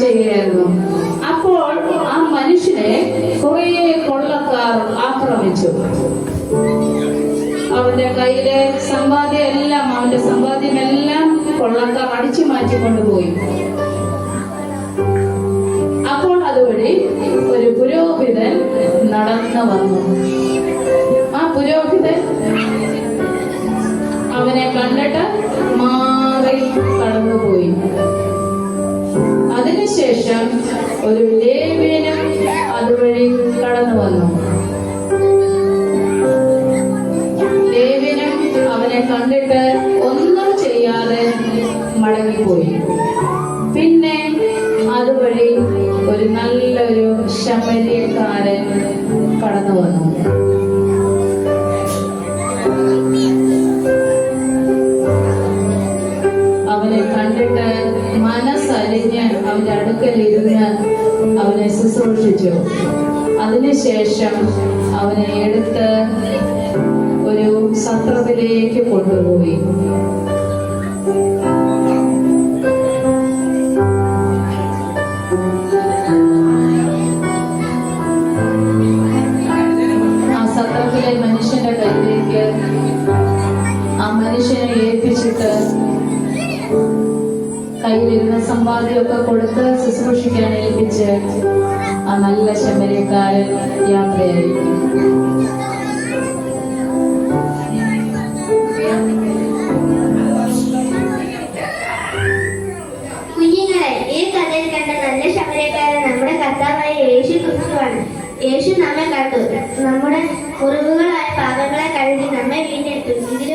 ചെയ്യുകയായിരുന്നു. അപ്പോൾ ആ മനുഷ്യനെ കുറെ കൊള്ളക്കാർ ആക്രമിച്ചു. അവന്റെ കയ്യിലെ അവന്റെ സമ്പാദ്യമെല്ലാം കൊള്ളക്കാർ അടിച്ചു മാറ്റിക്കൊണ്ടുപോയി. അപ്പോൾ അതുവഴി ഒരു പുരോഹിതൻ നടന്നു വന്നു. ആ പുരോഹിതൻ അവനെ കണ്ടിട്ട് മാറി കടന്നുപോയി. അതിനുശേഷം ഒരു ലേവ്യനും അതുവഴി കടന്നു വന്നു. ലേവ്യനും അവനെ കണ്ടിട്ട് ഒന്നും ചെയ്യാതെ മടങ്ങിപ്പോയി. പിന്നെ അതുവഴി ഒരു നല്ലൊരു ശമര്യക്കാരൻ കടന്നു വന്നു. അവനെ കണ്ടിട്ട് മനസ്സലിഞ്ഞ് അവന്റെ അടുക്കലിരുന്ന് അവനെ ശുശ്രൂഷിച്ചു. അതിനുശേഷം അവനെ എടുത്ത് ഒരു സത്രത്തിലേക്ക് കൊണ്ടുപോയി. ആ സത്രത്തിലെ മനുഷ്യന്റെ കയ്യിലേക്ക് ആ മനുഷ്യനെ ഏൽപ്പിച്ചിട്ട് കയ്യിലിരുന്ന സമ്പാദ്യമൊക്കെ കൊടുത്ത് ശുശ്രൂഷിക്കാൻ ഏൽപ്പിച്ച് ആ നല്ല ശമര്യക്കാരൻ യാത്രയായി. കുഞ്ഞുങ്ങളെ, ഈ കഥയിൽ കണ്ട നല്ല ശമര്യക്കാരൻ നമ്മുടെ കർത്താവായ യേശു ക്രിസ്തുവാണ്. യേശു നമ്മെ കണ്ടു, നമ്മുടെ മുറിവുകളായ പാപങ്ങളെ കഴുകി നമ്മെ വീണ്ടെടുത്തു.